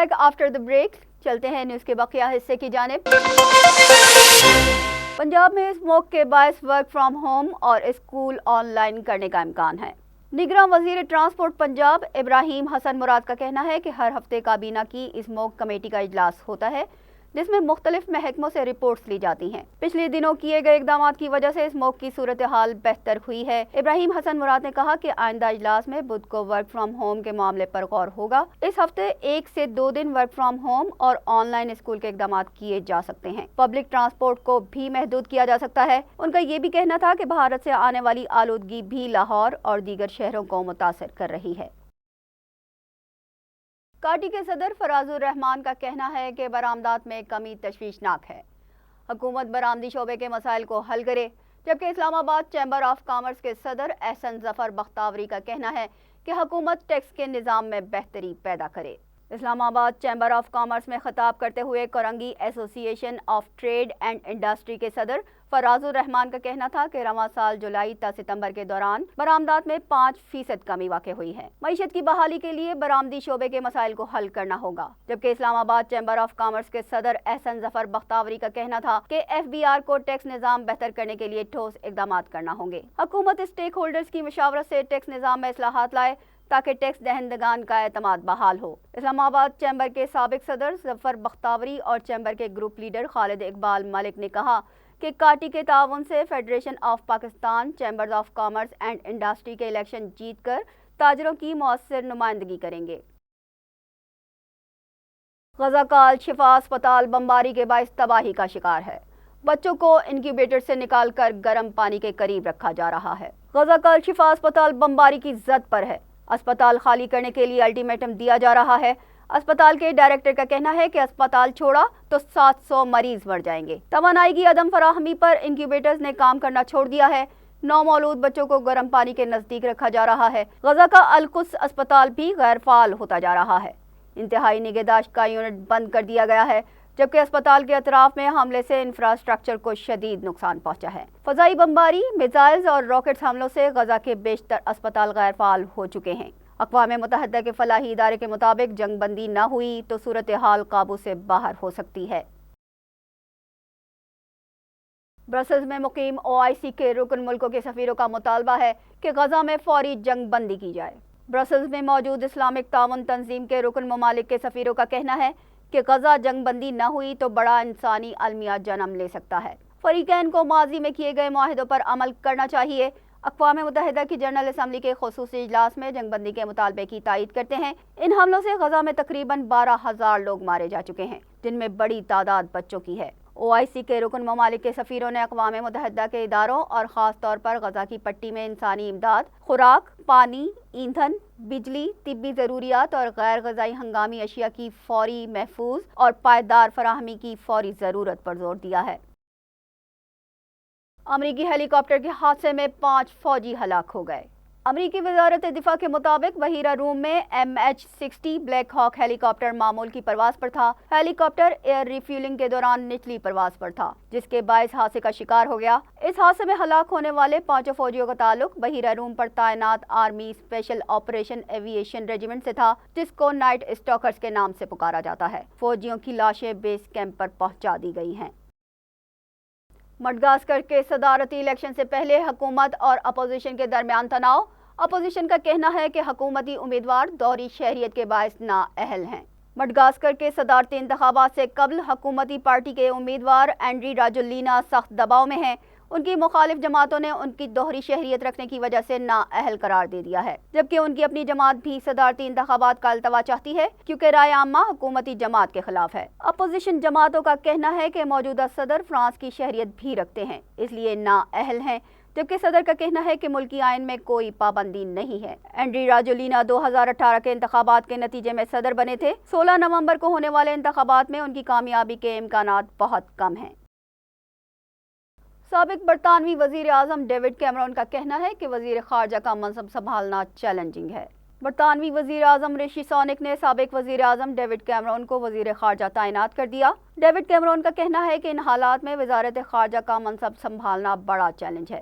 Back after the break. چلتے ہیں news کے بقیہ حصے کی جانب. پنجاب میں اسموک کے باعث ورک فرام ہوم اور اسکول آن لائن کرنے کا امکان ہے. نگراں وزیر ٹرانسپورٹ پنجاب ابراہیم حسن مراد کا کہنا ہے کہ ہر ہفتے کابینہ کی اسموک کمیٹی کا اجلاس ہوتا ہے جس میں مختلف محکموں سے رپورٹس لی جاتی ہیں. پچھلے دنوں کیے گئے اقدامات کی وجہ سے اسموک کی صورتحال بہتر ہوئی ہے. ابراہیم حسن مراد نے کہا کہ آئندہ اجلاس میں بدھ کو ورک فرام ہوم کے معاملے پر غور ہوگا. اس ہفتے 1 سے 2 دن ورک فرام ہوم اور آن لائن اسکول کے اقدامات کیے جا سکتے ہیں. پبلک ٹرانسپورٹ کو بھی محدود کیا جا سکتا ہے. ان کا یہ بھی کہنا تھا کہ بھارت سے آنے والی آلودگی بھی لاہور اور دیگر شہروں کو متاثر کر رہی ہے. کاٹی کے صدر فراز الرحمان کا کہنا ہے کہ برآمدات میں کمی تشویشناک ہے. حکومت برآمدی شعبے کے مسائل کو حل کرے، جبکہ اسلام آباد چیمبر آف کامرس کے صدر احسن ظفر بختاوری کا کہنا ہے کہ حکومت ٹیکس کے نظام میں بہتری پیدا کرے. اسلام آباد چیمبر آف کامرس میں خطاب کرتے ہوئے کورنگی ایسوسی ایشن آف ٹریڈ اینڈ انڈسٹری کے صدر فراز الرحمان کا کہنا تھا کہ رواں سال جولائی تا ستمبر کے دوران برآمدات میں 5% کمی واقع ہوئی ہے. معیشت کی بحالی کے لیے برآمدی شعبے کے مسائل کو حل کرنا ہوگا، جبکہ اسلام آباد چیمبر آف کامرس کے صدر احسن ظفر بختاوری کا کہنا تھا کہ FBR کو ٹیکس نظام بہتر کرنے کے لیے ٹھوس اقدامات کرنا ہوں گے. حکومت اسٹیک ہولڈرز کی مشاورت سے ٹیکس نظام میں اصلاحات لائے تاکہ ٹیکس دہندگان کا اعتماد بحال ہو. اسلام آباد چیمبر کے سابق صدر ظفر بختاوری اور چیمبر کے گروپ لیڈر خالد اقبال ملک نے کہا کہ کاٹی کے تعاون سے federation of Pakistan chambers of commerce and industry کے الیکشن جیت کر تاجروں کی مؤثر نمائندگی کریں گے. غزہ کا الشفا اسپتال بمباری کے باعث تباہی کا شکار ہے. بچوں کو انکیوبیٹر سے نکال کر گرم پانی کے قریب رکھا جا رہا ہے. غزہ کا الشفا اسپتال بمباری کی زد پر ہے. اسپتال خالی کرنے کے لیے الٹیمیٹم دیا جا رہا ہے. اسپتال کے ڈائریکٹر کا کہنا ہے کہ اسپتال چھوڑا تو 700 مریض مر جائیں گے. توانائی کی عدم فراہمی پر انکیوبیٹرز نے کام کرنا چھوڑ دیا ہے. 9 مولود بچوں کو گرم پانی کے نزدیک رکھا جا رہا ہے. غزہ کا القدس اسپتال بھی غیر فعال ہوتا جا رہا ہے. انتہائی نگہداشت کا یونٹ بند کر دیا گیا ہے، جبکہ اسپتال کے اطراف میں حملے سے انفراسٹرکچر کو شدید نقصان پہنچا ہے. فضائی بمباری، میزائلز اور راکٹس حملوں سے غزہ کے بیشتر اسپتال غیر فعال ہو چکے ہیں. اقوام متحدہ کے فلاحی ادارے کے مطابق جنگ بندی نہ ہوئی تو صورتحال قابو سے باہر ہو سکتی ہے. برسلز میں مقیم OIC کے رکن ملکوں کے سفیروں کا مطالبہ ہے کہ غزہ میں فوری جنگ بندی کی جائے. برسلز میں موجود اسلامک تعاون تنظیم کے رکن ممالک کے سفیروں کا کہنا ہے کہ غزہ جنگ بندی نہ ہوئی تو بڑا انسانی المیہ جنم لے سکتا ہے. فریقین کو ماضی میں کیے گئے معاہدوں پر عمل کرنا چاہیے. اقوام متحدہ کی جنرل اسمبلی کے خصوصی اجلاس میں جنگ بندی کے مطالبے کی تائید کرتے ہیں. ان حملوں سے غزہ میں تقریباً 12,000 لوگ مارے جا چکے ہیں، جن میں بڑی تعداد بچوں کی ہے. OIC کے رکن ممالک کے سفیروں نے اقوام متحدہ کے اداروں اور خاص طور پر غزہ کی پٹی میں انسانی امداد، خوراک، پانی، ایندھن، بجلی، طبی ضروریات اور غیر غذائی ہنگامی اشیاء کی فوری، محفوظ اور پائیدار فراہمی کی فوری ضرورت پر زور دیا ہے. امریکی ہیلی کاپٹر کے حادثے میں 5 فوجی ہلاک ہو گئے. امریکی وزارت دفاع کے مطابق بحیرہ روم میں MH-60 بلیک ہاک ہیلی کاپٹر معمول کی پرواز پر تھا. ہیلی کاپٹر ایئر ریفیولنگ کے دوران نچلی پرواز پر تھا، جس کے باعث حادثے کا شکار ہو گیا. اس حادثے میں ہلاک ہونے والے 5 فوجیوں کا تعلق بحیرہ روم پر تعینات army special operation aviation regiment سے تھا، جس کو نائٹ اسٹاکرز کے نام سے پکارا جاتا ہے. فوجیوں کی لاشیں بیس کیمپ پر پہنچا دی گئی ہیں. مڈغاسکر کے صدارتی الیکشن سے پہلے حکومت اور اپوزیشن کے درمیان تناؤ. اپوزیشن کا کہنا ہے کہ حکومتی امیدوار دوہری شہریت کے باعث نااہل ہیں. مڈغاسکر کے صدارتی انتخابات سے قبل حکومتی پارٹی کے امیدوار اینڈری راجولینا سخت دباؤ میں ہیں. ان کی مخالف جماعتوں نے ان کی دوہری شہریت رکھنے کی وجہ سے نااہل قرار دے دیا ہے، جبکہ ان کی اپنی جماعت بھی صدارتی انتخابات کا التوا چاہتی ہے کیونکہ رائے عامہ حکومتی جماعت کے خلاف ہے. اپوزیشن جماعتوں کا کہنا ہے کہ موجودہ صدر فرانس کی شہریت بھی رکھتے ہیں، اس لیے نااہل ہیں، جبکہ صدر کا کہنا ہے کہ ملکی آئین میں کوئی پابندی نہیں ہے. اینڈری راجولینا 2018 کے انتخابات کے نتیجے میں صدر بنے تھے. 16 نومبر کو ہونے والے انتخابات میں ان کی کامیابی کے امکانات بہت کم ہیں. سابق برطانوی وزیر اعظم ڈیوڈ کیمرون کا کہنا ہے کہ وزیر خارجہ کا منصب سنبھالنا چیلنجنگ ہے. برطانوی وزیر اعظم رشی سونک نے سابق وزیر اعظم ڈیوڈ کیمرون کو وزیر خارجہ تعینات کر دیا. ڈیوڈ کیمرون کا کہنا ہے کہ ان حالات میں وزارت خارجہ کا منصب سنبھالنا بڑا چیلنج ہے.